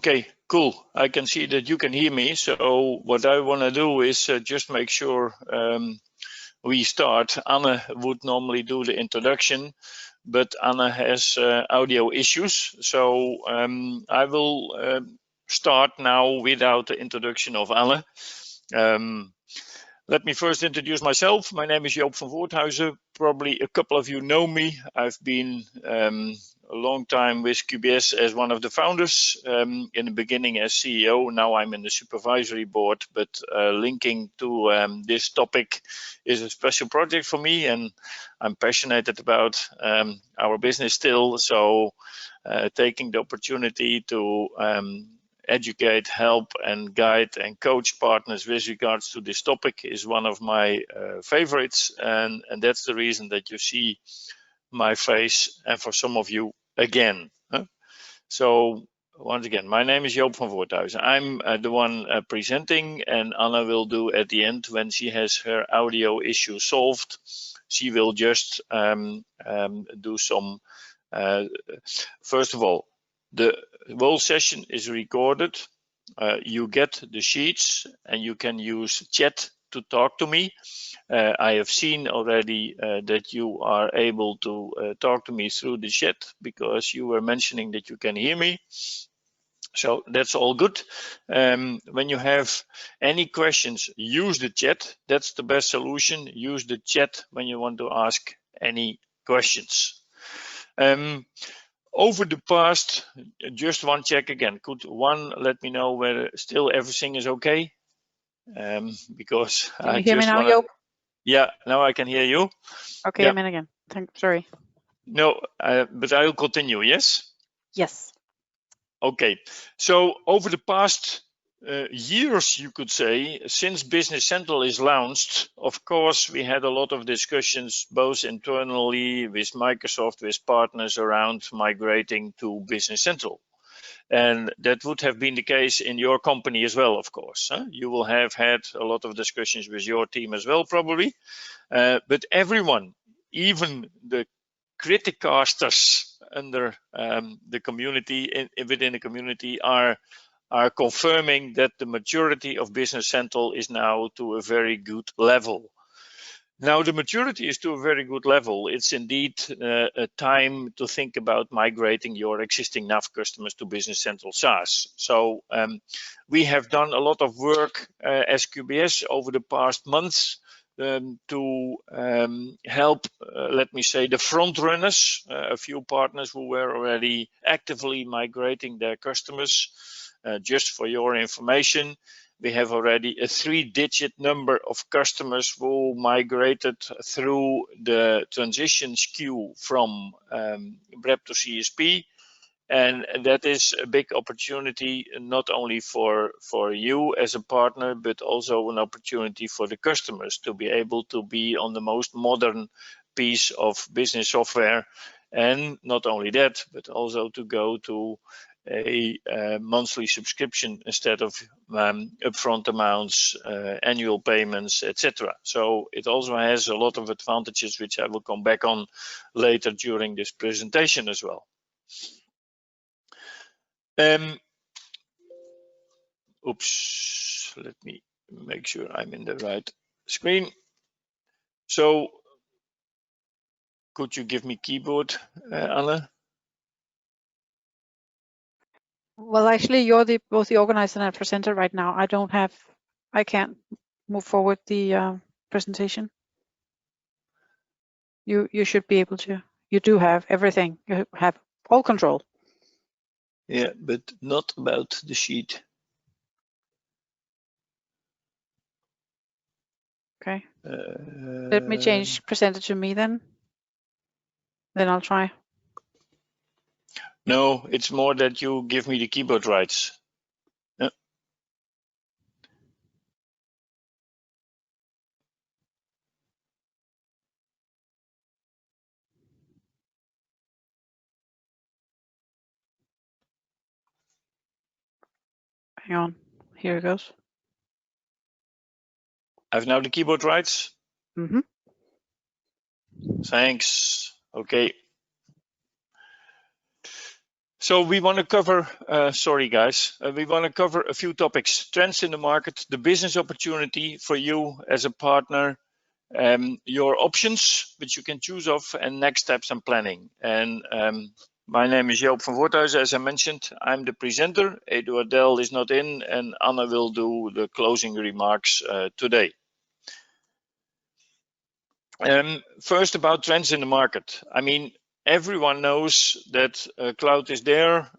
Okay, cool. I can see that you can hear me. So what I want to do is just make sure we start. Anne would normally do the introduction, but Anne has audio issues. So I will start now without the introduction of Anne. Let me first introduce myself. My name is Joop van Voorthuizen. Probably a couple of you know me. I've been a long time with QBS as one of the founders. In the beginning as CEO, now I'm in the supervisory board, but linking to this topic is a special project for me, and I'm passionate about our business still. So taking the opportunity to educate, help, and guide and coach partners with regards to this topic is one of my favorites, and that's the reason that you see my face, and for some of you again. So once again, my name is Joop van Voorthuizen. I'm the one presenting, and Anna will do at the end when she has her audio issue solved. She will just do some, first of all, the whole session is recorded. You get the sheets and you can use chat to talk to me. I have seen already that you are able to talk to me through the chat because you were mentioning that you can hear me. So that's all good. When you have any questions, use the chat. That's the best solution. Use the chat when you want to ask any questions. Over the past, just one check again. Could one let me know whether still everything is okay? Because can you hear me now, Joop? Yeah, now I can hear you. Okay, yeah. I'm in again. Sorry. No, but I will continue. Yes. Yes. Okay. So over the past years, you could say, since Business Central is launched, of course, we had a lot of discussions, both internally with Microsoft, with partners around migrating to Business Central. And that would have been the case in your company as well, of course. You will have had a lot of discussions with your team as well, probably. But everyone, even the criticasters under the community, within the community, are confirming that the maturity of Business Central is now to a very good level. Now, the maturity is to a very good level. It's indeed a time to think about migrating your existing NAV customers to Business Central SaaS. So we have done a lot of work as QBS over the past months to help, let me say, the front runners, a few partners who were already actively migrating their customers. Just for your information, we have already a 3-digit number of customers who migrated through the transition queue from BREP to CSP. And that is a big opportunity, not only for you as a partner, but also an opportunity for the customers to be able to be on the most modern piece of business software. And not only that, but also to go to a monthly subscription instead of upfront amounts, annual payments, etc. So it also has a lot of advantages, which I will come back on later during this presentation as well. Oops, let me make sure I'm in the right screen. So could you give me keyboard, Anne? Well, actually, you're both the organizer and presenter right now. I can't move forward the presentation. You should be able to. You do have everything. You have all control. Yeah, but not about the sheet. Okay. Let me change presenter to me then. Then I'll try. No, it's more that you give me the keyboard rights. Yeah. Hang on. Here it goes. I've now the keyboard rights. Mm-hmm. Thanks. Okay. So we want to cover, sorry guys, we want to cover a few topics: trends in the market, the business opportunity for you as a partner, your options which you can choose of, and next steps and planning. And my name is Joop van Voorthuizen, as I mentioned. I'm the presenter. Eduard Del is not in, and Anna will do the closing remarks today. First, about trends in the market. I mean, everyone knows that cloud is there.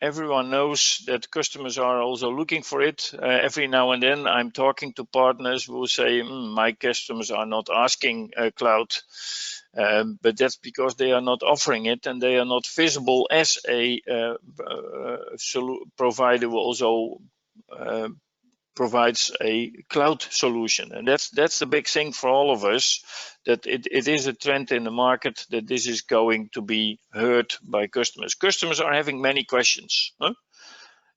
Everyone knows that customers are also looking for it. Every now and then I'm talking to partners who say, my customers are not asking cloud, but that's because they are not offering it and they are not visible as a provider who also provides a cloud solution. And that's the big thing for all of us, that it is a trend in the market that this is going to be heard by customers. Customers are having many questions. Huh?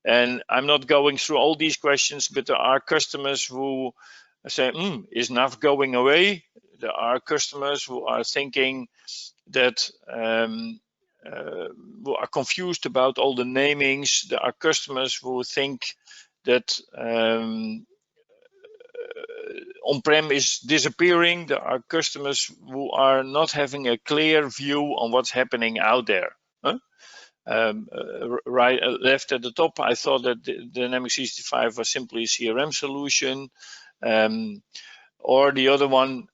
And I'm not going through all these questions, but there are customers who say, is NAV going away? There are customers who are thinking that who are confused about all the namings. There are customers who think that on-prem is disappearing. There are customers who are not having a clear view on what's happening out there. Huh? Left at the top, I thought that the Dynamics 365 was simply a CRM solution, or the other one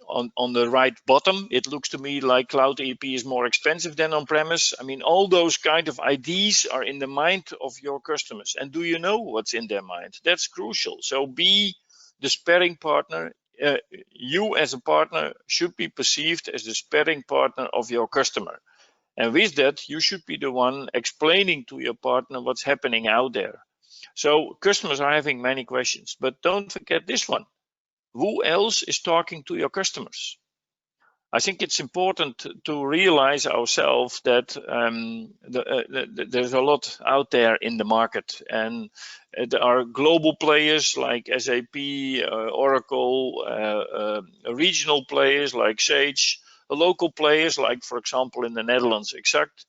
on the right bottom, it looks to me like cloud ERP is more expensive than on-premise. I mean, all those kind of ideas are in the mind of your customers. And do you know what's in their mind? That's crucial. So be the sparring partner. You as a partner should be perceived as the sparring partner of your customer. And with that, you should be the one explaining to your partner what's happening out there. So customers are having many questions, but don't forget this one. Who else is talking to your customers? I think it's important to realize ourselves that there's a lot out there in the market, and there are global players like SAP, Oracle, regional players like Sage, local players like, for example, in the Netherlands, Exact.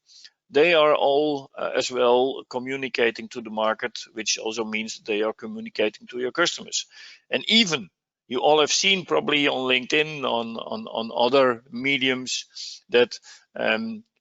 They are all as well communicating to the market, which also means they are communicating to your customers. And even you all have seen probably on LinkedIn, on other mediums, that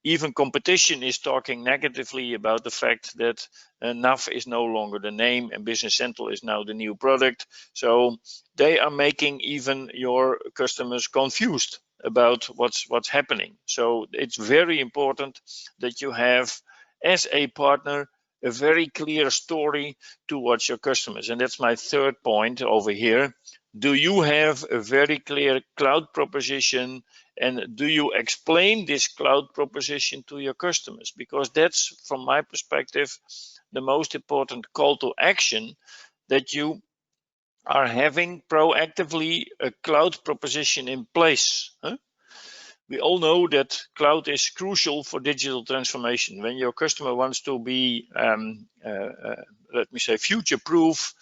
even competition is talking negatively about the fact that NAV is no longer the name and Business Central is now the new product. So they are making even your customers confused about what's happening. So it's very important that you have, as a partner, a very clear story towards your customers. And that's my third point over here. Do you have a very clear cloud proposition, and do you explain this cloud proposition to your customers? Because that's, from my perspective, the most important call to action, that you are having proactively a cloud proposition in place. Huh? We all know that cloud is crucial for digital transformation. When your customer wants to be, let me say, future-proof,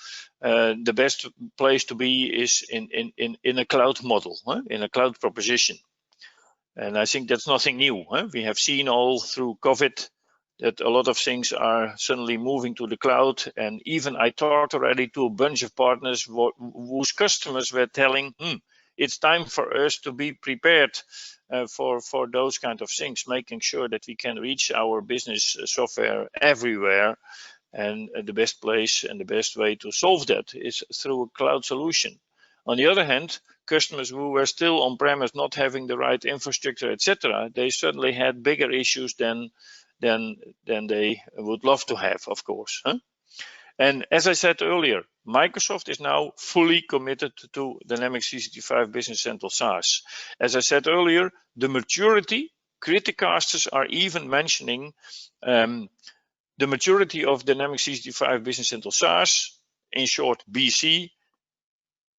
the best place to be is in a cloud model, in a cloud proposition. And I think that's nothing new. We have seen all through COVID that a lot of things are suddenly moving to the cloud. And even I talked already to a bunch of partners whose customers were telling, it's time for us to be prepared for those kind of things, making sure that we can reach our business software everywhere. And the best place and the best way to solve that is through a cloud solution. On the other hand, customers who were still on-premise, not having the right infrastructure, etc., they certainly had bigger issues than they would love to have, of course. And as I said earlier, Microsoft is now fully committed to Dynamics 365 Business Central SaaS. As I said earlier, the maturity, criticasters are even mentioning the maturity of Dynamics 365 Business Central SaaS, in short BC,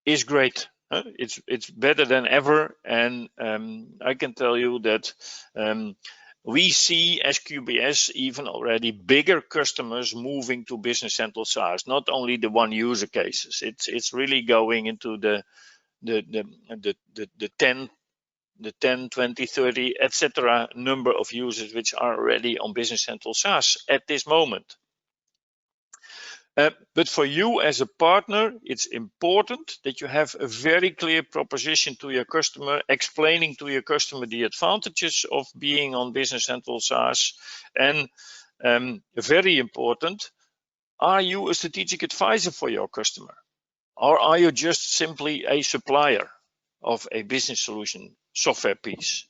is great. It's better than ever, and I can tell you that we see as QBS even already bigger customers moving to Business Central SaaS, not only the one user cases. It's really going into the 10 the 10, 20, 30, etc. number of users which are already on Business Central SaaS at this moment. But for you as a partner, it's important that you have a very clear proposition to your customer, explaining to your customer the advantages of being on Business Central SaaS. And very important, are you a strategic advisor for your customer? Or are you just simply a supplier of a business solution software piece?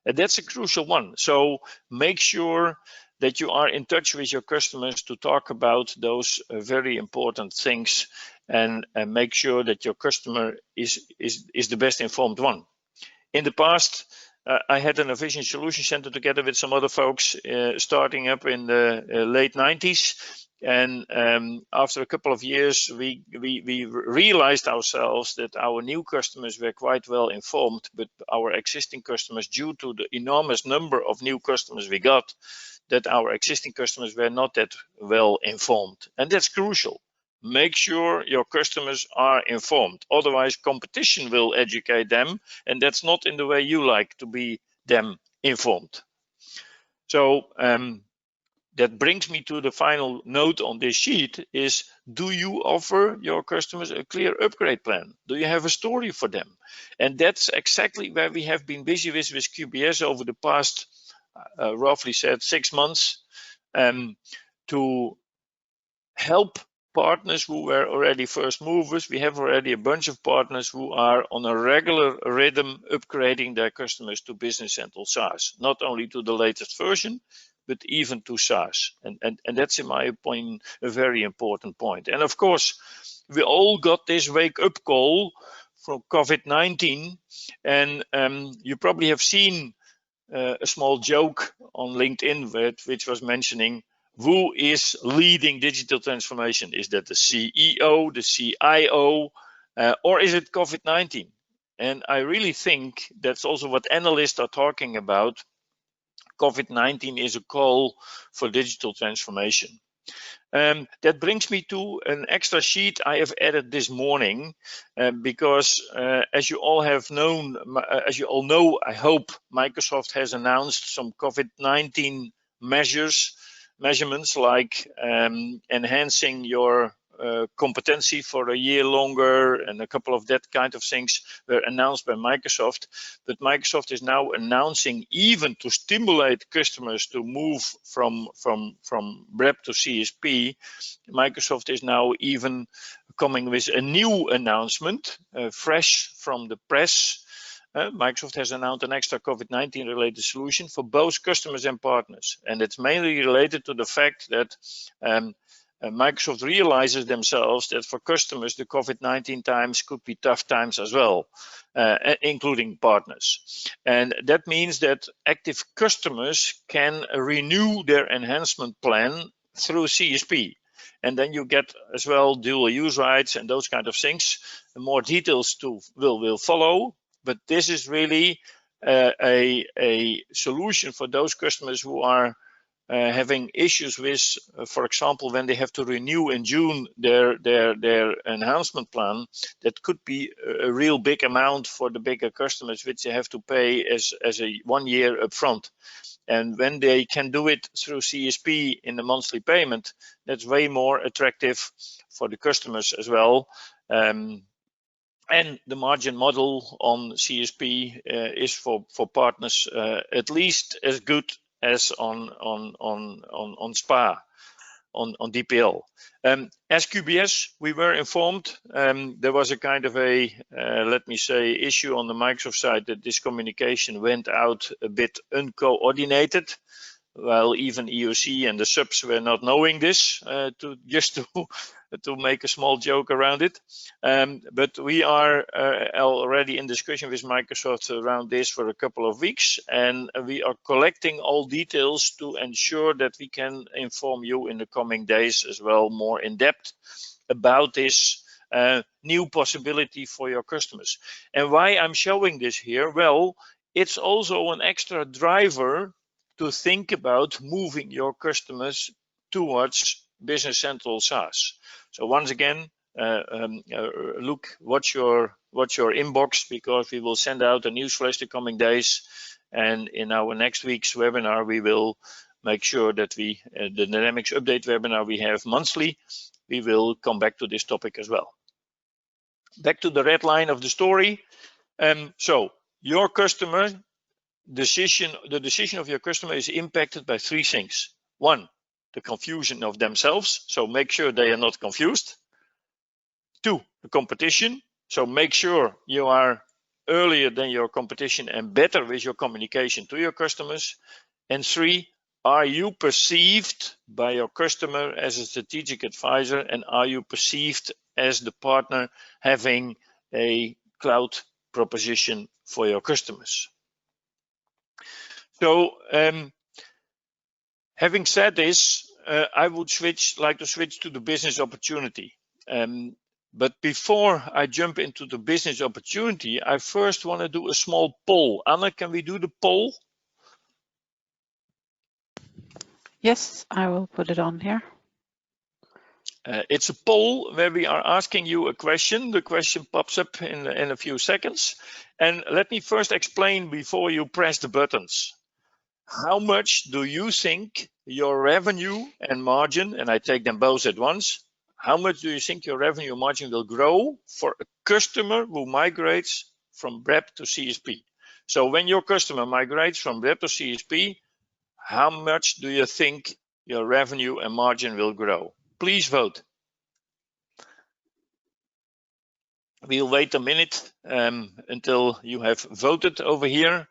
And that's a crucial one. So make sure that you are in touch with your customers to talk about those very important things, and make sure that your customer is the best informed one. In the past, I had an Vision Solution Center together with some other folks starting up in the late 90s. And after a couple of years, we realized ourselves that our new customers were quite well informed, but our existing customers, due to the enormous number of new customers we got, that our existing customers were not that well informed. And that's crucial. Make sure your customers are informed. Otherwise, competition will educate them, and that's not in the way you like to be them informed. So that brings me to the final note on this sheet is, do you offer your customers a clear upgrade plan? Do you have a story for them? And that's exactly where we have been busy with QBS over the past, roughly said, 6 months, to help partners who were already first movers. We have already a bunch of partners who are on a regular rhythm upgrading their customers to Business Central SaaS, not only to the latest version, but even to SaaS. And that's, in my opinion, a very important point. And of course, we all got this wake up call from COVID-19. And you probably have seen a small joke on LinkedIn which was mentioning, who is leading digital transformation? Is that the CEO, the CIO, or is it COVID-19? And I really think that's also what analysts are talking about. COVID-19 is a call for digital transformation. That brings me to an extra sheet I have added this morning, because as you all know, I hope Microsoft has announced some COVID-19 measurements like enhancing your competency for a year longer, and a couple of that kind of things were announced by Microsoft. But Microsoft is now announcing, even to stimulate customers to move from BREP to CSP, Microsoft is now even coming with a new announcement, fresh from the press. Microsoft has announced an extra COVID-19 related solution for both customers and partners. And it's mainly related to the fact that Microsoft realizes themselves that for customers, the COVID-19 times could be tough times as well, including partners. And that means that active customers can renew their enhancement plan through CSP. And then you get as well dual use rights and those kind of things. More details will follow. But this is really a solution for those customers who are having issues with, for example, when they have to renew in June their enhancement plan. That could be a real big amount for the bigger customers, which they have to pay as a 1 year upfront. And when they can do it through CSP in the monthly payment, that's way more attractive for the customers as well. And the margin model on CSP is for partners at least as good as on SPA, on DPL. As QBS, we were informed there was a kind of a, let me say, issue on the Microsoft side that this communication went out a bit uncoordinated. Well, even EOC and the subs were not knowing this, to make a small joke around it. But we are already in discussion with Microsoft around this for a couple of weeks, and we are collecting all details to ensure that we can inform you in the coming days as well, more in depth about this new possibility for your customers. And why I'm showing this here? Well, it's also an extra driver to think about moving your customers towards Business Central SaaS. So once again, watch your watch your inbox, because we will send out a newsflash the coming days. And in our next week's webinar, we will make sure that we, the Dynamics update webinar we have monthly, we will come back to this topic as well. Back to the red line of the story. So your customer decision, the decision of your customer is impacted by three things. One, the confusion of themselves. So make sure they are not confused. Two, the competition. So make sure you are earlier than your competition and better with your communication to your customers. And three, are you perceived by your customer as a strategic advisor, and are you perceived as the partner having a cloud proposition for your customers? So having said this, I would like to switch to the business opportunity. But before I jump into the business opportunity, I first want to do a small poll. Anna, can we do the poll? Yes, I will put it on here. It's a poll where we are asking you a question. The question pops up in a few seconds. And let me first explain before you press the buttons. How much do you think your revenue and margin, and I take them both at once, how much do you think your revenue margin will grow for a customer who migrates from BREP to CSP? So when your customer migrates from BREP to CSP, how much do you think your revenue and margin will grow? Please vote. We'll wait a minute until you have voted over here.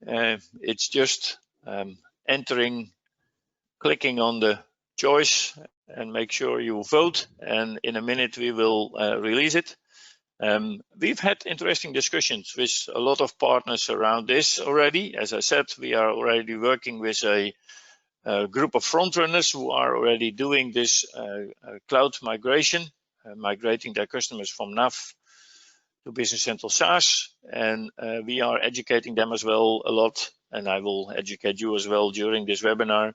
It's just entering, clicking on the choice, and make sure you vote. And in a minute, we will release it. We've had interesting discussions with a lot of partners around this already. As I said, we are already working with a group of frontrunners who are already doing this cloud migration, migrating their customers from NAV to Business Central SaaS, and we are educating them as well a lot, and I will educate you as well during this webinar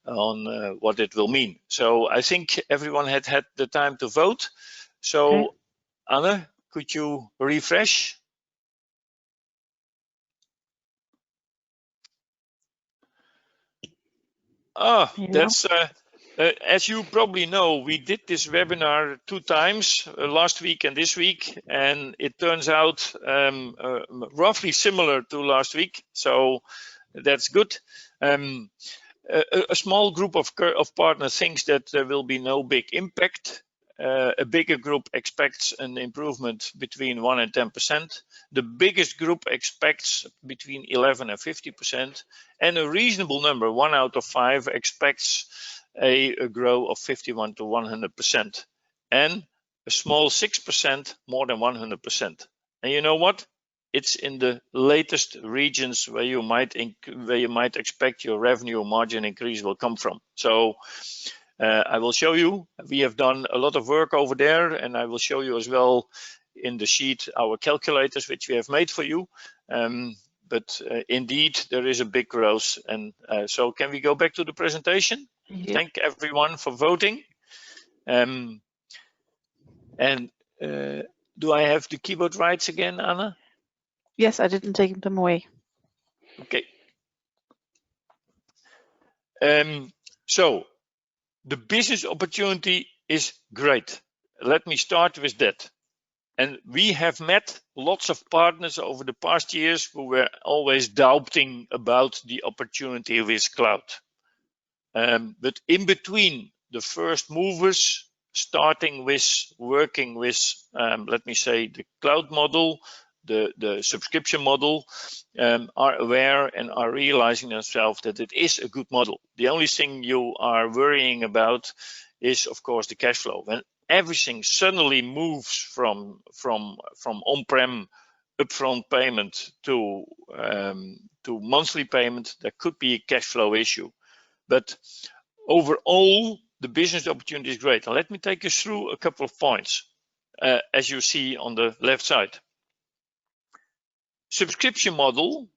on what it will mean. So I think everyone had the time to vote. So okay. Anne, could you refresh? Oh, yeah. That's as you probably know, we did this webinar 2 times, last week and this week, and it turns out roughly similar to last week. So that's good. A small group of partners thinks that there will be no big impact. A bigger group expects an improvement between 1 and 10%. The biggest group expects between 11 and 50%. And a reasonable number, 1 out of 5, expects a growth of 51 to 100%. And a small 6% more than 100%. And you know what? It's in the latest regions where you might expect your revenue margin increase will come from. So I will show you. We have done a lot of work over there, and I will show you as well in the sheet our calculators which we have made for you. But indeed, there is a big growth. And so can we go back to the presentation? Yeah. Thank everyone for voting. Do I have the keyboard rights again, Anna? Yes, I didn't take them away. Okay. So the business opportunity is great. Let me start with that. And we have met lots of partners over the past years who were always doubting about the opportunity with cloud. But in between the first movers, starting with working with, let me say, the cloud model, the subscription model, are aware and are realizing themselves that it is a good model. The only thing you are worrying about is, of course, the cash flow. When everything suddenly moves from on-prem upfront payment to monthly payment, there could be a cash flow issue. But overall, the business opportunity is great. And let me take you through a couple of points, as you see on the left side. Subscription model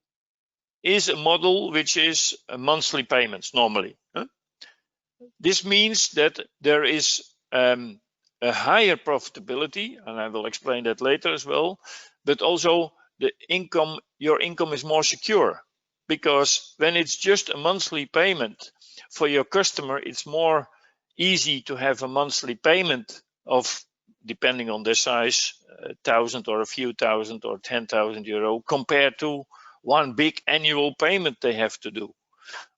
is a model which is a monthly payments normally. This means that there is a a higher profitability, and I will explain that later as well, but also the income, your income is more secure, because when it's just a monthly payment for your customer, it's more easy to have a monthly payment of, depending on the size, 1,000 or a few thousand or 10,000 euro, compared to one big annual payment they have to do,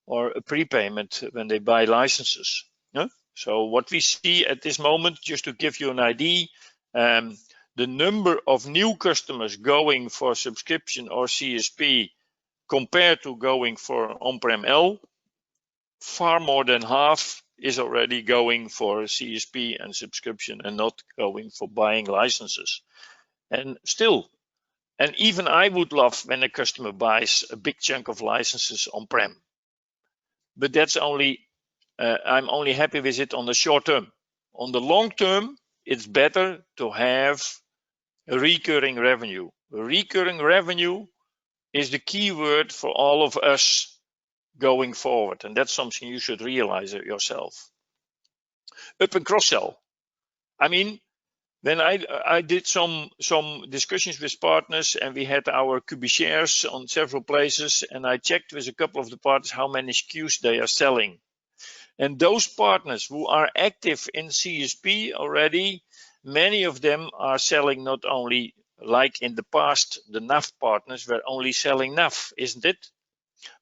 or a prepayment when they buy licenses. Yeah? So what we see at this moment, just to give you an idea, the number of new customers going for subscription or CSP compared to going for on-prem L, far more than half is already going for CSP and subscription and not going for buying licenses. And still, and even I would love when a customer buys a big chunk of licenses on-prem. But that's only, I'm only happy with it on the short term. On the long term, it's better to have a recurring revenue. Recurring revenue is the key word for all of us going forward, and that's something you should realize yourself. Up and cross-sell. I mean, when I did some discussions with partners, and we had our QB shares on several places, and I checked with a couple of the partners how many SKUs they are selling. And those partners who are active in CSP already, many of them are selling not only, like in the past, the NAV partners were only selling NAV, isn't it?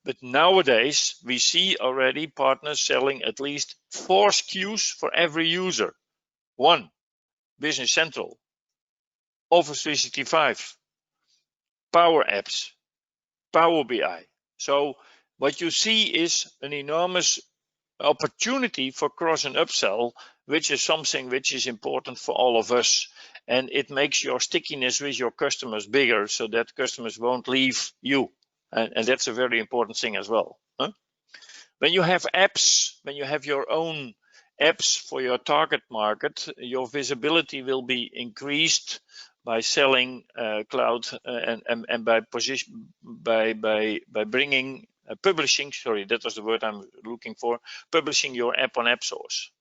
But nowadays, we see already partners selling at least 4 SKUs for every user. 1, Business Central, Office 365, Power Apps, Power BI. So what you see is an enormous opportunity for cross and upsell, which is something which is important for all of us. And it makes your stickiness with your customers bigger, so that customers won't leave you. And that's a very important thing as well. Huh? When you have apps, when you have your own apps for your target market, your visibility will be increased by selling cloud and by bringing publishing. Sorry, that was the word I'm looking for. Publishing your app on AppSource.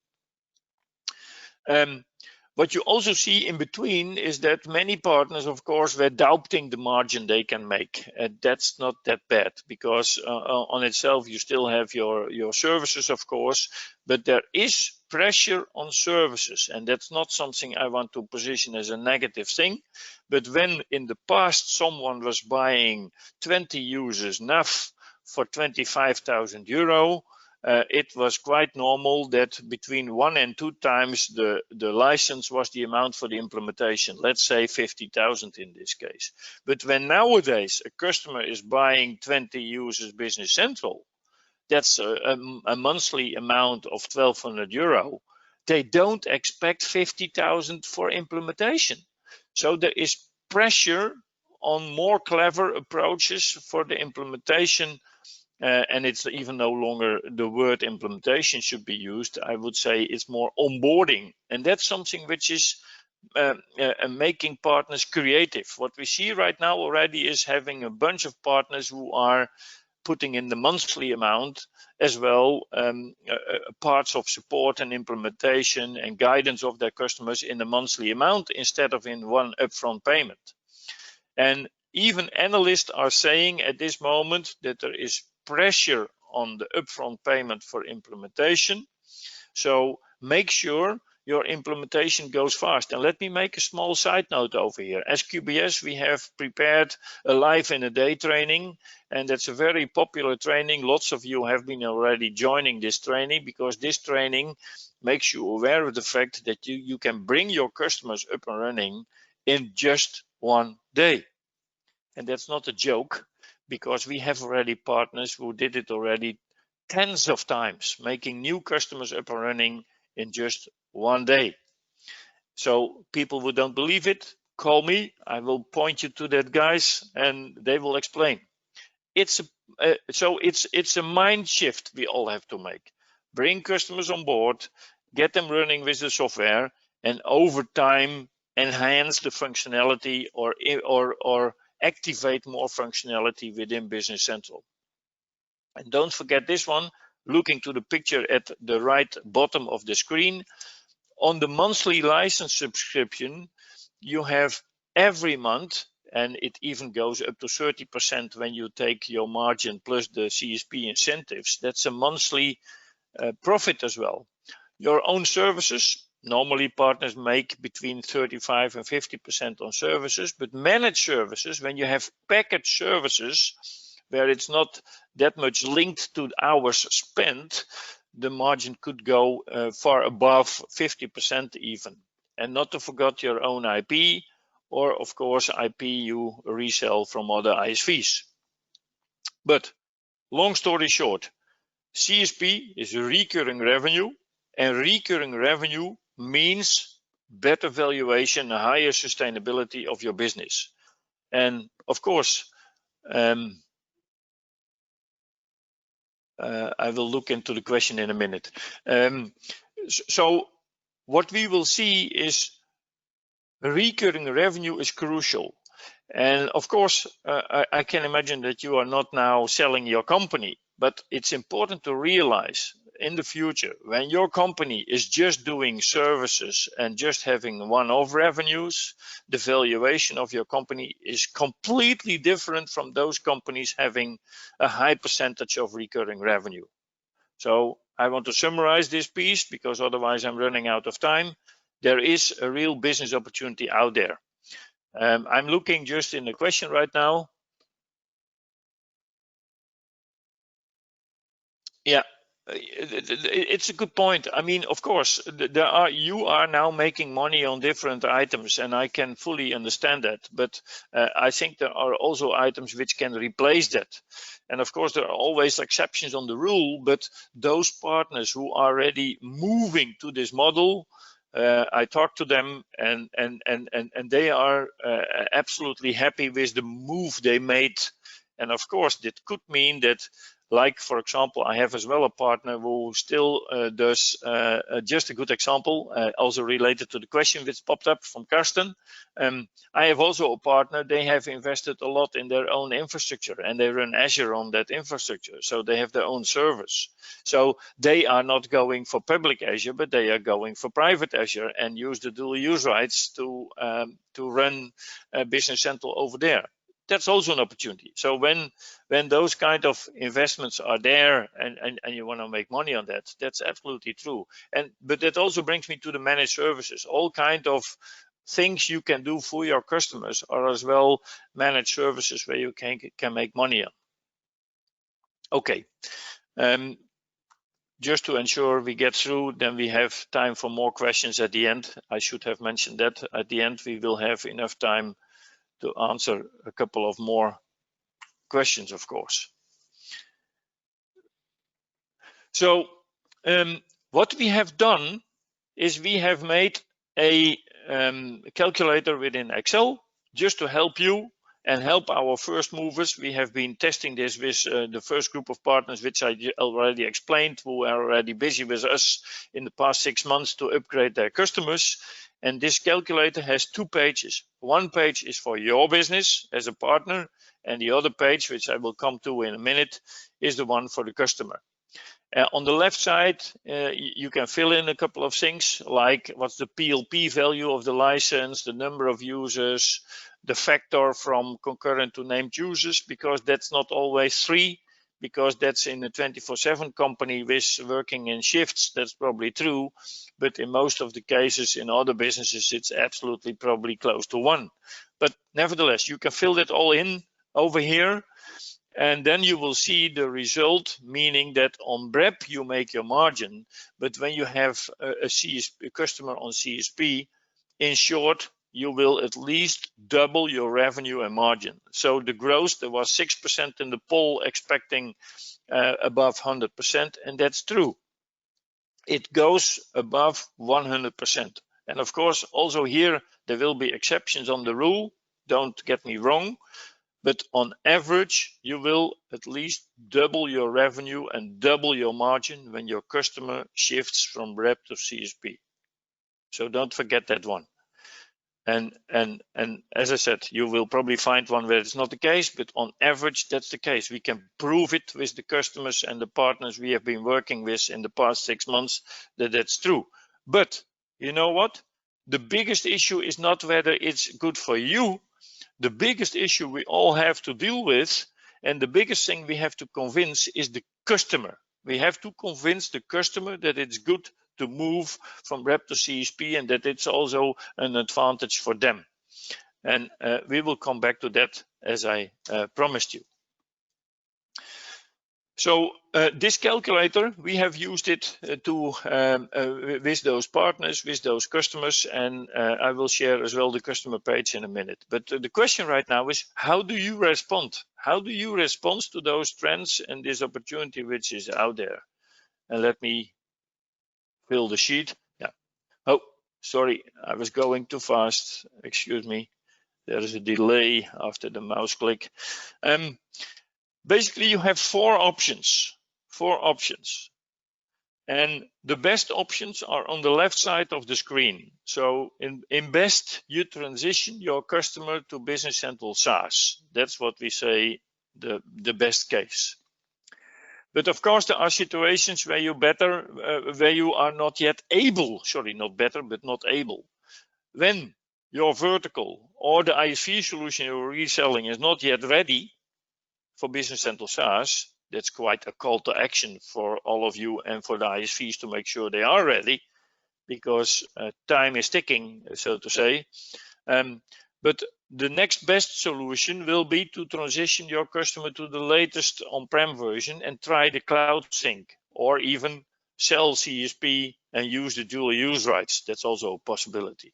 What you also see in between is that many partners, of course, were doubting the margin they can make. And that's not that bad, because on itself, you still have your services, of course, but there is pressure on services. And that's not something I want to position as a negative thing. But when in the past, someone was buying 20 users NAV for 25,000 euro, it was quite normal that between 1 and 2 times the license was the amount for the implementation, let's say 50,000 in this case. But when nowadays a customer is buying 20 users Business Central, that's a monthly amount of 1,200 euro, they don't expect 50,000 for implementation. So there is pressure on more clever approaches for the implementation. And it's even no longer the word implementation should be used. I would say it's more onboarding. And that's something which is making partners creative. What we see right now already is having a bunch of partners who are putting in the monthly amount as well, parts of support and implementation and guidance of their customers in the monthly amount instead of in one upfront payment. And even analysts are saying at this moment that there is pressure on the upfront payment for implementation. So make sure your implementation goes fast. And let me make a small side note over here. As QBS, we have prepared a live in a day training, and that's a very popular training. Lots of you have been already joining this training, because this training makes you aware of the fact that you can bring your customers up and running in just 1 day. And that's not a joke, because we have already partners who did it already tens of times, making new customers up and running in just 1 day. So people who don't believe it, call me. I will point you to that guys, and they will explain. It's a mind shift we all have to make. Bring customers on board, get them running with the software, and over time enhance the functionality or activate more functionality within Business Central. And don't forget this one, looking to the picture at the right bottom of the screen. On the monthly license subscription, you have every month, and it even goes up to 30% when you take your margin plus the CSP incentives. That's a monthly profit as well. Your own services, normally partners make between 35 and 50% on services, but managed services, when you have packaged services where it's not that much linked to hours spent, the margin could go far above 50% even. And not to forget your own IP, or of course IP you resell from other ISVs. But long story short, CSP is recurring revenue, and recurring revenue means better valuation and higher sustainability of your business. And of course, I will look into the question in a minute. So what we will see is recurring revenue is crucial. And of course, I can imagine that you are not now selling your company, but it's important to realize in the future, when your company is just doing services and just having one-off revenues, the valuation of your company is completely different from those companies having a high percentage of recurring revenue. So I want to summarize this piece because otherwise I'm running out of time. There is a real business opportunity out there. I'm looking just in the question right now. Yeah, it's a good point. I mean, of course, you are now making money on different items, and I can fully understand that. But I think there are also items which can replace that. And of course, there are always exceptions on the rule. But those partners who are already moving to this model, I talked to them, and they are absolutely happy with the move they made. And of course, that could mean that, like, for example, I have as well a partner who still does, just a good example, also related to the question which popped up from Karsten. I have also a partner, they have invested a lot in their own infrastructure, and they run Azure on that infrastructure. So they have their own servers. So they are not going for public Azure, but they are going for private Azure and use the dual use rights to run Business Central over there. That's also an opportunity. So when those kind of investments are there and you want to make money on that, that's absolutely true. But that also brings me to the managed services. All kind of things you can do for your customers are as well managed services where you can make money on. Okay. Just to ensure we get through, then we have time for more questions at the end. I should have mentioned that at the end we will have enough time to answer a couple of more questions, of course. So what we have done is we have made a calculator within Excel just to help you and help our first movers. We have been testing this with the first group of partners, which I already explained, who are already busy with us in the past 6 months to upgrade their customers. And this calculator has 2 pages. One page is for your business as a partner, and the other page, which I will come to in a minute, is the one for the customer. On the left side, you can fill in a couple of things, like what's the PLP value of the license, the number of users, the factor from concurrent to named users, because that's not always 3, because that's in a 24/7 company with working in shifts. That's probably true, but in most of the cases in other businesses, it's absolutely probably close to 1. But nevertheless, you can fill that all in over here, and then you will see the result, meaning that on BREP you make your margin, but when you have a customer on CSP, in short, you will at least double your revenue and margin. So the growth, there was 6% in the poll expecting above 100%, and that's true. It goes above 100%. And of course, also here, there will be exceptions on the rule, don't get me wrong, but on average, you will at least double your revenue and double your margin when your customer shifts from BREP to CSP. So don't forget that one. And as I said, you will probably find one where it's not the case, but on average, that's the case. We can prove it with the customers and the partners we have been working with in the past 6 months that that's true. But you know what? The biggest issue is not whether it's good for you. The biggest issue we all have to deal with, and the biggest thing we have to convince, is the customer. We have to convince the customer that it's good to move from REP to CSP and that it's also an advantage for them. And we will come back to that as I promised you. So this calculator, we have used it with those partners, with those customers, and I will share as well the customer page in a minute. But the question right now is, how do you respond? How do you respond to those trends and this opportunity which is out there? And let me fill the sheet. Yeah. Oh, sorry, I was going too fast. Excuse me. There is a delay after the mouse click. Basically, you have four options. And the best options are on the left side of the screen. So in best, you transition your customer to Business Central SaaS. That's what we say the best case. But of course, there are situations where where you are not yet able, sorry, not better, but not able. When your vertical or the ISV solution you're reselling is not yet ready for Business Central SaaS, that's quite a call to action for all of you and for the ISVs to make sure they are ready, because time is ticking, so to say. But the next best solution will be to transition your customer to the latest on-prem version and try the cloud sync, or even sell CSP and use the dual use rights. That's also a possibility.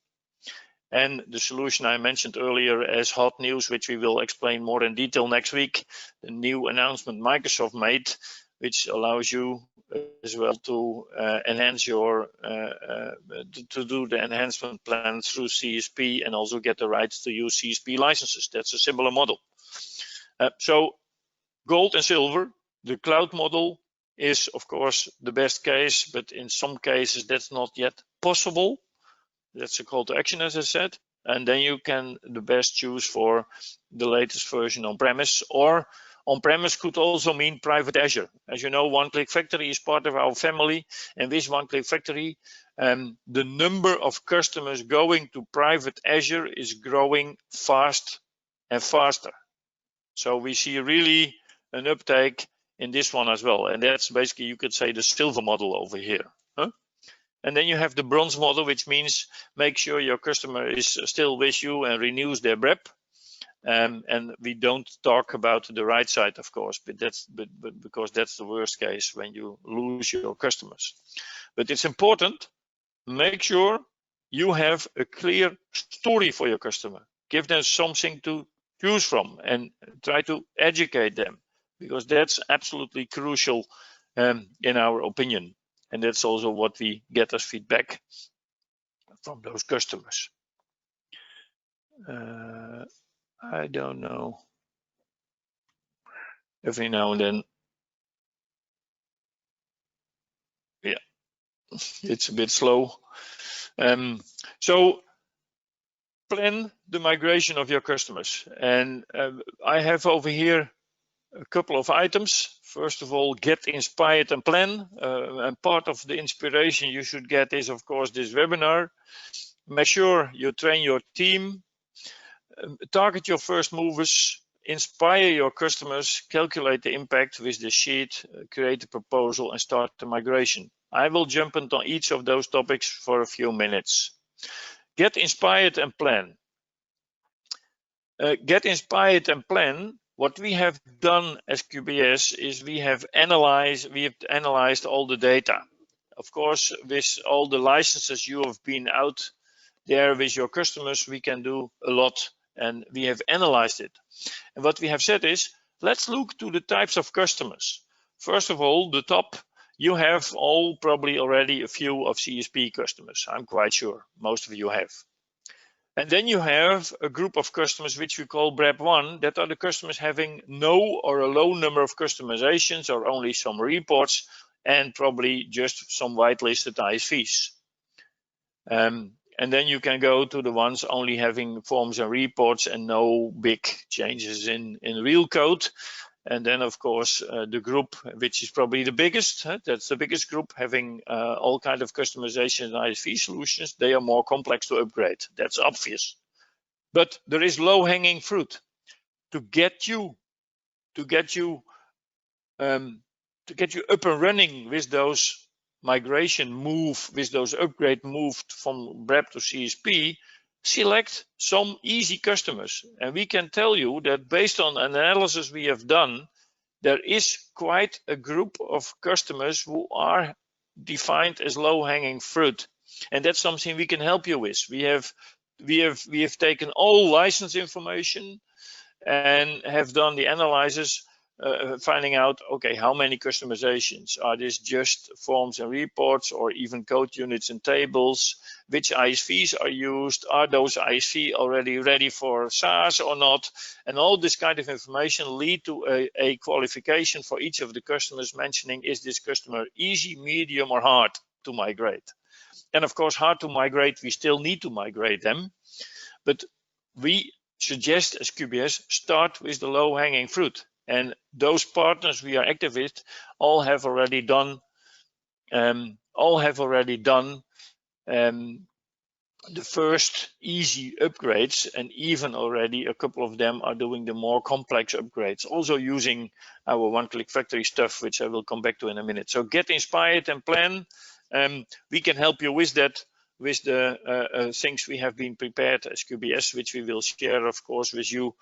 And the solution I mentioned earlier as hot news, which we will explain more in detail next week, the new announcement Microsoft made, which allows you as well to enhance your, to do the enhancement plan through CSP and also get the rights to use CSP licenses. That's a similar model. So gold and silver, the cloud model is of course the best case, but in some cases that's not yet possible. That's a call to action, as I said. And then you can the best choose for the latest version on premise, or on premise could also mean private Azure. As you know, One Click Factory is part of our family, and with One Click Factory, the number of customers going to private Azure is growing fast and faster. So we see really an uptake in this one as well. And that's basically, you could say, the silver model over here. Huh? And then you have the bronze model, which means make sure your customer is still with you and renews their BREP. And we don't talk about the right side, of course, but because that's the worst case when you lose your customers. But it's important, make sure you have a clear story for your customer. Give them something to choose from and try to educate them, because that's absolutely crucial in our opinion. And that's also what we get as feedback from those customers. I don't know. Every now and then, yeah, it's a bit slow. So plan the migration of your customers. And I have over here a couple of items. First of all, get inspired and plan. And part of the inspiration you should get is, of course, this webinar. Make sure you train your team. Target your first movers. Inspire your customers. Calculate the impact with the sheet. Create a proposal and start the migration. I will jump into each of those topics for a few minutes. Get inspired and plan. Get inspired and plan. What we have done as QBS is we have analyzed all the data. Of course, with all the licenses you have been out there with your customers, we can do a lot, and we have analyzed it. And what we have said is, let's look to the types of customers. First of all, the top, you have all probably already a few of CSP customers. I'm quite sure most of you have. And then you have a group of customers which we call BREP1, that are the customers having no or a low number of customizations or only some reports and probably just some whitelisted ISVs. And then you can go to the ones only having forms and reports and no big changes in real code. And then, of course, the group, which is probably the biggest, that's the biggest group, having all kind of customization and ISV solutions. They are more complex to upgrade. That's obvious. But there is low-hanging fruit to get you up and running with those migration move, with those upgrade moved from BREP to CSP. Select some easy customers. And we can tell you that based on analysis we have done, there is quite a group of customers who are defined as low-hanging fruit. And that's something we can help you with. We have taken all license information and have done the analysis, finding out, okay, how many customizations? Are this just forms and reports, or even code units and tables? Which ISVs are used? Are those ISV already ready for SaaS or not? And all this kind of information lead to a qualification for each of the customers, mentioning, is this customer easy, medium, or hard to migrate? And of course, hard to migrate, we still need to migrate them. But we suggest as QBS, start with the low-hanging fruit. And those partners we are active with all have already done the first easy upgrades, and even already a couple of them are doing the more complex upgrades, also using our one-click factory stuff, which I will come back to in a minute. So get inspired and plan. We can help you with that, with the things we have been prepared as QBS, which we will share, of course, with you.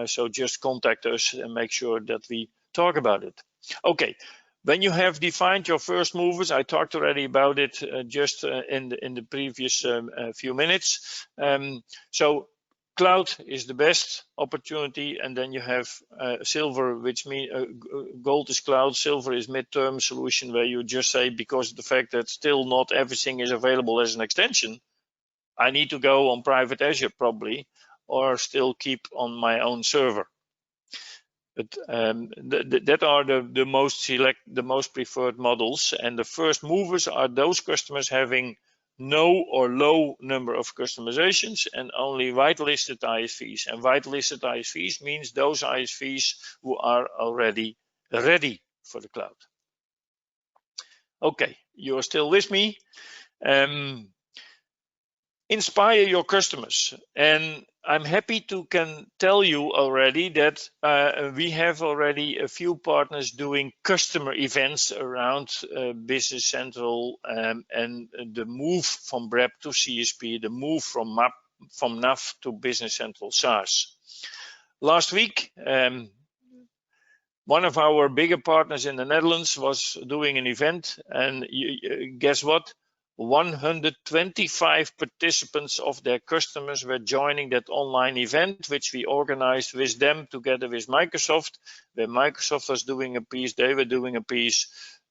So just contact us and make sure that we talk about it. Okay, when you have defined your first movers, I talked already about it just in the previous few minutes. So cloud is the best opportunity, and then you have silver, which means gold is cloud, silver is midterm solution, where you just say, because of the fact that still not everything is available as an extension, I need to go on private Azure probably, or still keep on my own server. But that are the most preferred models, and the first movers are those customers having no or low number of customizations and only whitelisted ISVs. And whitelisted ISVs means those ISVs who are already ready for the cloud. Okay, you're still with me. Inspire your customers, and I'm happy to can tell you already that we have already a few partners doing customer events around Business Central and the move from BREP to CSP, the move from NAV to Business Central SaaS. Last week, one of our bigger partners in the Netherlands was doing an event, and guess what? 125 participants of their customers were joining that online event, which we organized with them together with Microsoft, where Microsoft was doing a piece, they were doing a piece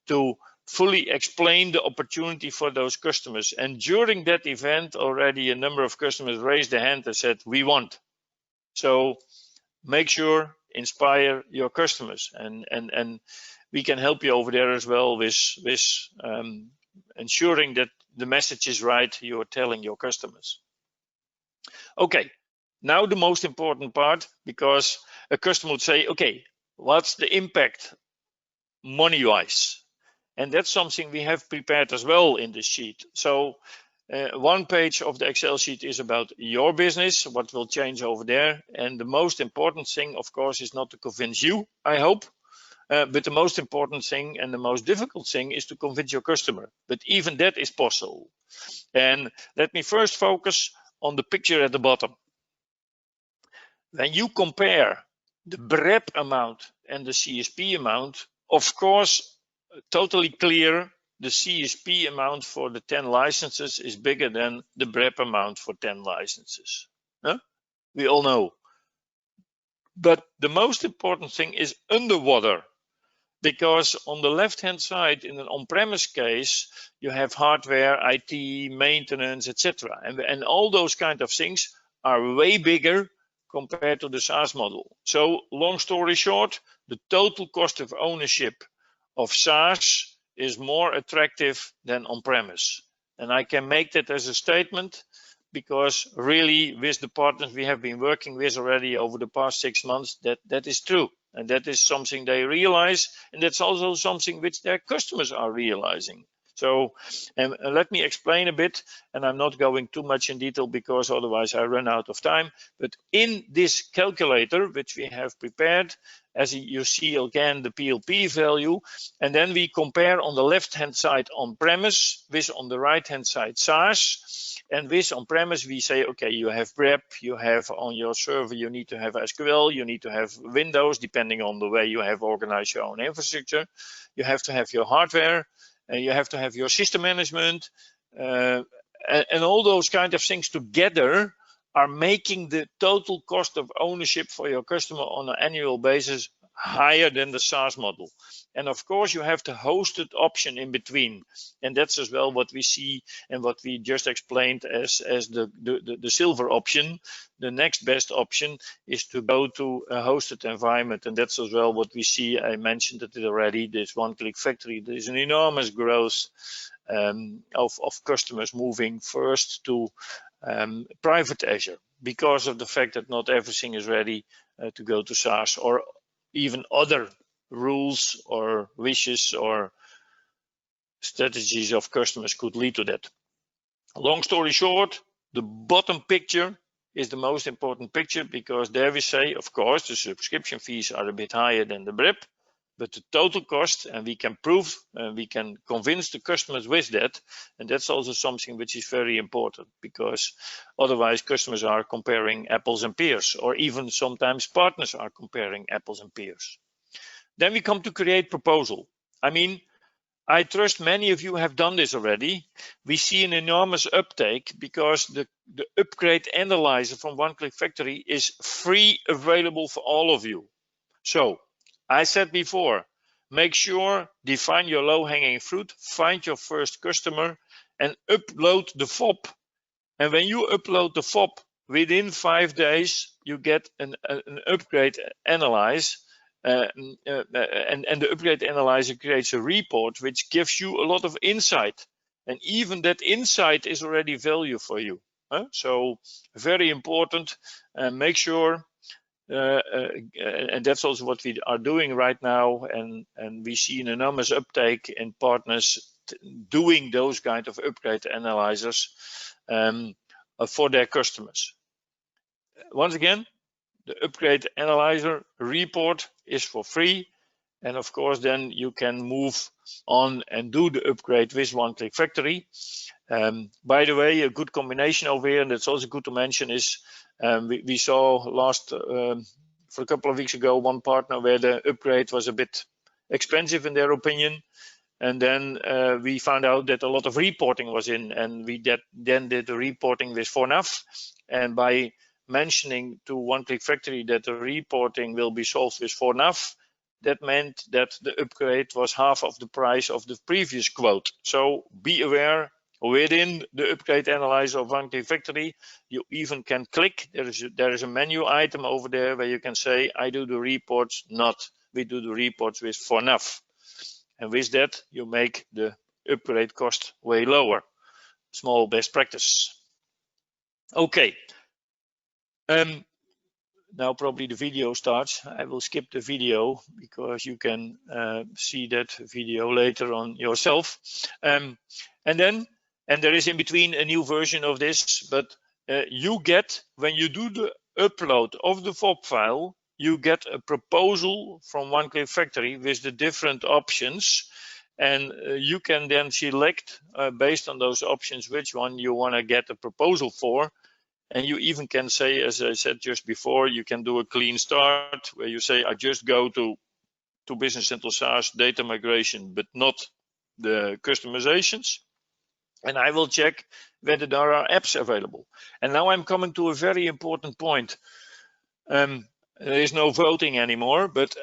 to fully explain the opportunity for those customers. And during that event, already a number of customers raised their hand and said, we want. So make sure, inspire your customers, and we can help you over there as well with ensuring that the message is right you're telling your customers. Okay, now the most important part, because a customer would say, okay, what's the impact money-wise? And that's something we have prepared as well in this sheet. So one page of the Excel sheet is about your business, what will change over there. And the most important thing, of course, is not to convince you, I hope. But the most important thing and the most difficult thing is to convince your customer. But even that is possible. And let me first focus on the picture at the bottom. When you compare the BREP amount and the CSP amount, of course, totally clear, the CSP amount for the 10 licenses is bigger than the BREP amount for 10 licenses. Huh? We all know. But the most important thing is underwater. Because on the left-hand side, in an on-premise case, you have hardware, IT, maintenance, etc. And all those kind of things are way bigger compared to the SaaS model. So long story short, the total cost of ownership of SaaS is more attractive than on-premise. And I can make that as a statement because really with the partners we have been working with already over the past 6 months, that is true. And that is something they realize, and that's also something which their customers are realizing. So let me explain a bit, and I'm not going too much in detail because otherwise I run out of time. But in this calculator, which we have prepared, as you see again the PLP value, and then we compare on the left-hand side on-premise with on the right-hand side SaaS. And with on-premise, we say, okay, you have prep, you have on your server, you need to have SQL, you need to have Windows, depending on the way you have organized your own infrastructure. You have to have your hardware. You have to have your system management, and all those kind of things together are making the total cost of ownership for your customer on an annual basis higher than the SaaS model. And of course, you have the hosted option in between. And that's as well what we see and what we just explained as the silver option. The next best option is to go to a hosted environment. And that's as well what we see. I mentioned it already, this one-click factory. There's an enormous growth of customers moving first to private Azure because of the fact that not everything is ready to go to SaaS, or even other rules or wishes or strategies of customers could lead to that. Long story short, the bottom picture is the most important picture, because there we say, of course, the subscription fees are a bit higher than the BRIP, but the total cost, and we can prove, we can convince the customers with that. And that's also something which is very important, because otherwise customers are comparing apples and pears, or even sometimes partners are comparing apples and pears. Then we come to create proposal. I mean, I trust many of you have done this already. We see an enormous uptake because the upgrade analyzer from One Click Factory is free, available for all of you. So I said before, make sure, define your low-hanging fruit, find your first customer and upload the FOB. And when you upload the FOB, within 5 days, you get an upgrade analyze. And the upgrade analyzer creates a report which gives you a lot of insight. And even that insight is already value for you. So very important. Make sure. And that's also what we are doing right now, and we see an enormous uptake in partners doing those kind of upgrade analyzers for their customers. Once again, the upgrade analyzer report is for free, and of course then you can move on and do the upgrade with One Click Factory. By the way, a good combination over here, and that's also good to mention, is we saw for a couple of weeks ago one partner where the upgrade was a bit expensive in their opinion, and then we found out that a lot of reporting was in, and we then did the reporting with ForNav, and by mentioning to One Click Factory that the reporting will be solved with ForNav, that meant that the upgrade was half of the price of the previous quote. So be aware, within the upgrade analyzer of One Click Factory, you even can click. There is a menu item over there where you can say, I do the reports not. We do the reports with ForNav. And with that, you make the upgrade cost way lower. Small best practice. Okay. Now probably the video starts. I will skip the video because you can see that video later on yourself. And there is in between a new version of this, but you get, when you do the upload of the FOB file, you get a proposal from One Click Factory with the different options. And you can then select based on those options which one you want to get a proposal for. And you even can say, as I said just before, you can do a clean start where you say, I just go to Business Central SaaS data migration, but not the customizations. And I will check whether there are apps available. And now I'm coming to a very important point. There is no voting anymore, but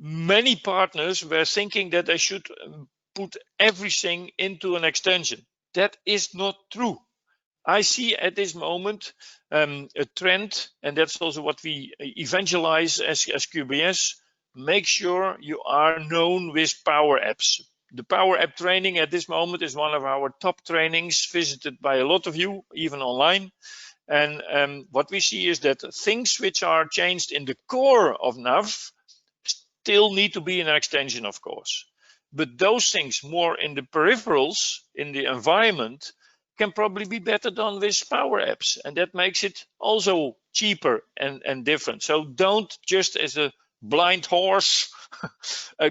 many partners were thinking that they should put everything into an extension. That is not true. I see at this moment a trend, and that's also what we evangelize as QBS. Make sure you are known with Power Apps. The Power App training at this moment is one of our top trainings visited by a lot of you, even online. And what we see is that things which are changed in the core of NAV still need to be an extension, of course. But those things more in the peripherals, in the environment, can probably be better done with Power Apps. And that makes it also cheaper and different. So don't just as a blind horse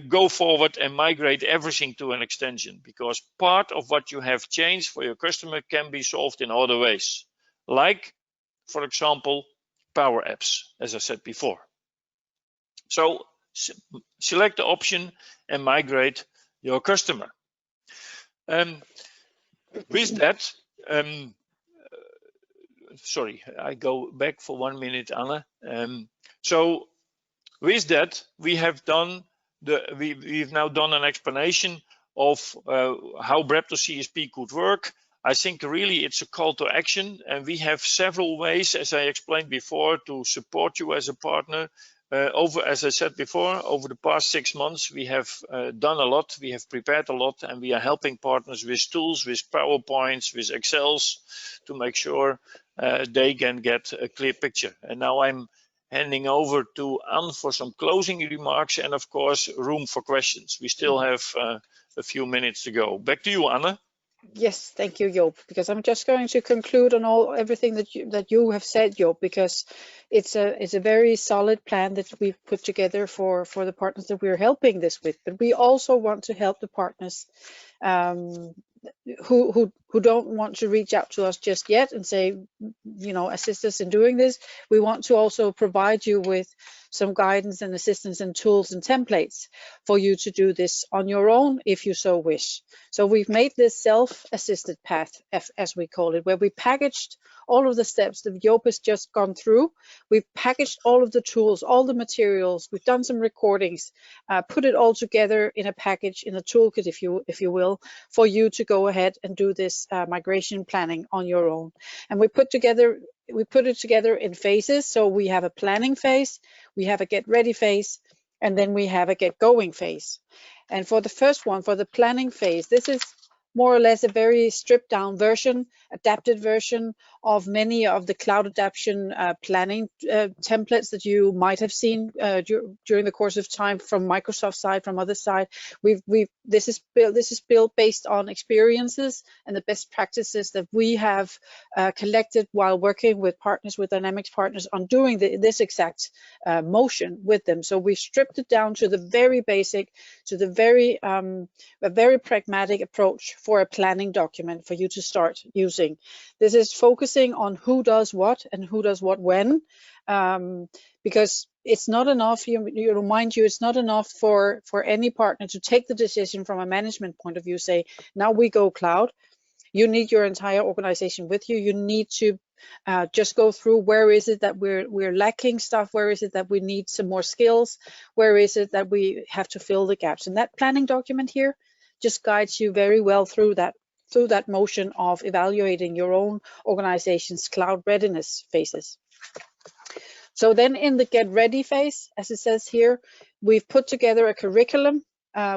go forward and migrate everything to an extension, because part of what you have changed for your customer can be solved in other ways. Like, for example, Power Apps, as I said before. So select the option and migrate your customer. With that, sorry, I go back for 1 minute, Anna. So with that, we have done we've now done an explanation of how Brepto CSP could work. I think really it's a call to action, and we have several ways, as I explained before, to support you as a partner. As I said before, over the past 6 months, we have done a lot, we have prepared a lot, and we are helping partners with tools, with PowerPoints, with Excels, to make sure they can get a clear picture. And now I'm handing over to Anne for some closing remarks and, of course, room for questions. We still have a few minutes to go. Back to you, Anne. Yes, thank you, Joop, because I'm just going to conclude on everything that you have said, Joop, because it's a very solid plan that we've put together for the partners that we're helping this with. But we also want to help the partners who don't want to reach out to us just yet and say, you know, assist us in doing this. We want to also provide you with some guidance and assistance and tools and templates for you to do this on your own if you so wish. So we've made this self-assisted path, as we call it, where we packaged all of the steps that Joop has just gone through. We've packaged all of the tools, all the materials. We've done some recordings, put it all together in a package, in a toolkit, if you will, for you to go ahead and do this migration planning on your own. And we put it together in phases. So we have a planning phase, we have a get ready phase, and then we have a get going phase. And for the first one, for the planning phase, this is more or less a very stripped down version, adapted version of many of the cloud adaptation planning templates that you might have seen during the course of time from Microsoft side, from other side. This is built based on experiences and the best practices that we have collected while working with partners, with Dynamics partners, on doing this exact motion with them. So we stripped it down to the very basic, to the very a very pragmatic approach for a planning document for you to start using. This is focusing on who does what and who does what when, because it's not enough, mind you, it's not enough for any partner to take the decision from a management point of view, say, now we go cloud. You need your entire organization with you. You need to just go through where is it that we're lacking stuff, where is it that we need some more skills, where is it that we have to fill the gaps. And that planning document here just guides you very well through that motion of evaluating your own organization's cloud readiness phases. So then in the get ready phase, as it says here, we've put together a curriculum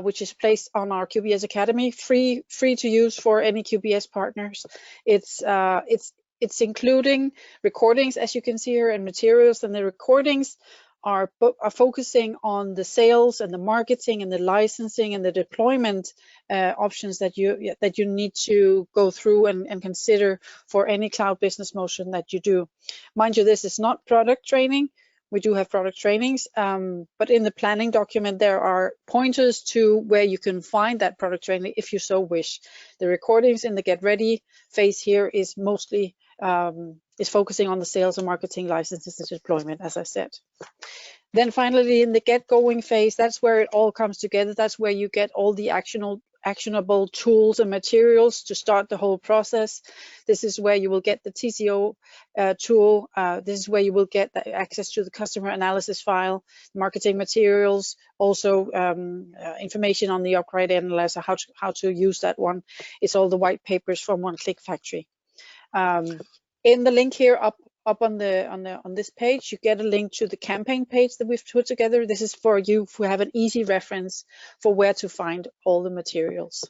which is placed on our QBS Academy, free to use for any QBS partners. It's including recordings, as you can see here, and materials, and the recordings are focusing on the sales and the marketing and the licensing and the deployment options that you need to go through and consider for any cloud business motion that you do. Mind you, this is not product training. We do have product trainings, but in the planning document, there are pointers to where you can find that product training if you so wish. The recordings in the get ready phase here is mostly is focusing on the sales and marketing licenses and deployment, as I said. Then finally, in the get going phase, that's where it all comes together. That's where you get all the actionable tools and materials to start the whole process. This is where you will get the TCO tool. This is where you will get the access to the customer analysis file, marketing materials, also information on the upgrade analyzer, how to use that one. It's all the white papers from One Click Factory. In the link here up on this page, you get a link to the campaign page that we've put together. This is for you who have an easy reference for where to find all the materials.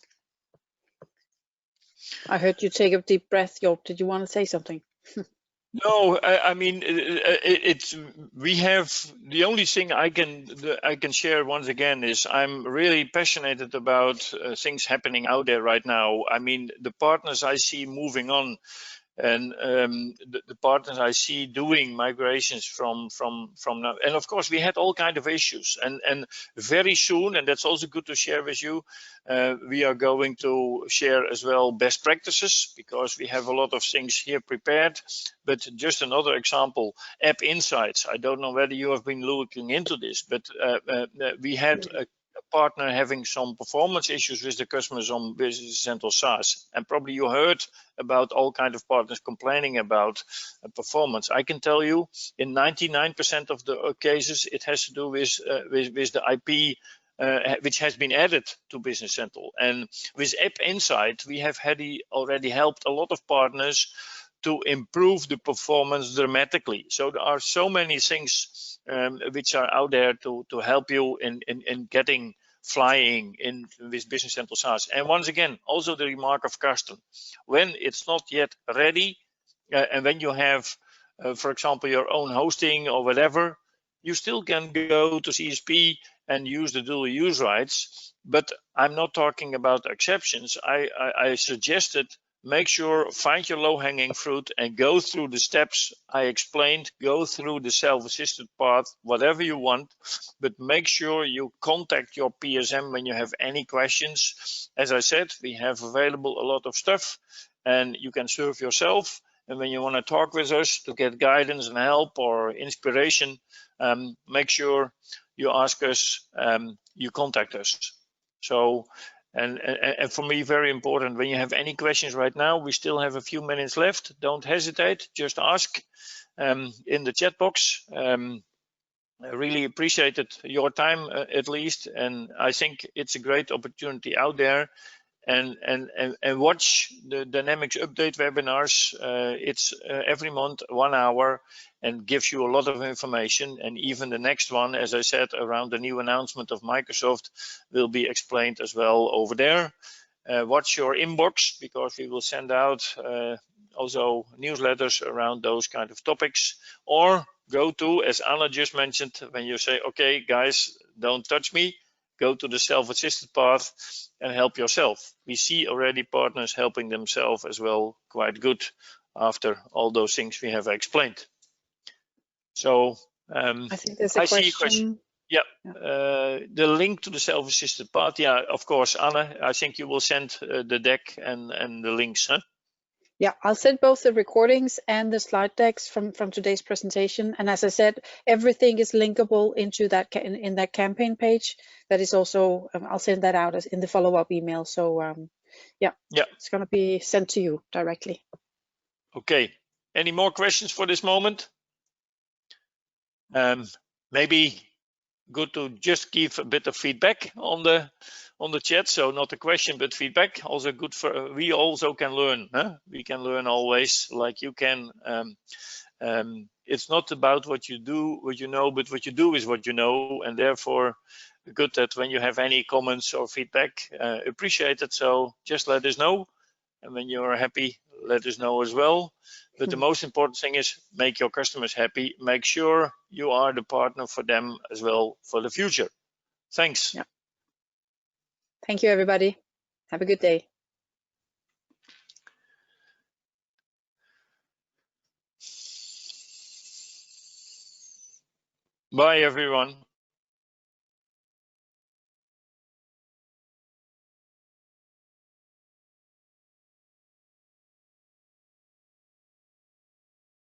I heard you take a deep breath, Joop. Did you want to say something? No, I mean it's we have the only thing I can share once again is I'm really passionate about things happening out there right now. I mean the partners I see moving on, and the partners I see doing migrations from now, and of course we had all kind of issues, and very soon, and that's also good to share with you, we are going to share as well best practices, because we have a lot of things here prepared. But just another example, App Insights. I don't know whether you have been looking into this, but we had a partner having some performance issues with the customers on Business Central SaaS, and probably you heard about all kind of partners complaining about performance. I can tell you, in 99% of the cases, it has to do with the IP which has been added to Business Central. And with App Insight, we have already helped a lot of partners to improve the performance dramatically. So there are so many things which are out there to help you in getting flying in with Business Central SaaS. And once again, also the remark of Karsten, when it's not yet ready, and when you have, for example, your own hosting or whatever, you still can go to CSP and use the dual use rights. But I'm not talking about exceptions. I suggested make sure, find your low-hanging fruit and go through the steps I explained, go through the self-assisted path, whatever you want, but make sure you contact your PSM when you have any questions. As I said, we have available a lot of stuff and you can serve yourself. And when you want to talk with us to get guidance and help or inspiration, make sure you ask us, you contact us. So, and for me, very important, when you have any questions right now, we still have a few minutes left. Don't hesitate, just ask in the chat box. I really appreciated your time at least, and I think it's a great opportunity out there. And watch the Dynamics update webinars. It's every month, 1 hour, and gives you a lot of information. And even the next one, as I said, around the new announcement of Microsoft, will be explained as well over there. Watch your inbox, because we will send out also newsletters around those kind of topics. Or go to, as Anna just mentioned, when you say, okay, guys, don't touch me, go to the self-assisted path and help yourself. We see already partners helping themselves as well quite good after all those things we have explained. So I think there's a see a question. Yeah, the link to the self-assisted path. Yeah, of course, Anna, I think you will send the deck and the links, huh? Yeah, I'll send both the recordings and the slide decks from today's presentation. And as I said, everything is linkable into that in that campaign page. That is also, I'll send that out as in the follow-up email. So yeah, it's going to be sent to you directly. Okay. Any more questions for this moment? Maybe good to just give a bit of feedback on the chat. So not a question, but feedback. Also good for, we also can learn. Huh? We can learn always, like you can. It's not about what you do, what you know, but what you do is what you know. And therefore, good that when you have any comments or feedback, appreciate it. So just let us know. And when you're happy, let us know as well. But the most important thing is make your customers happy. Make sure you are the partner for them as well for the future. Thanks. Yeah. Thank you, everybody. Have a good day. Bye, everyone.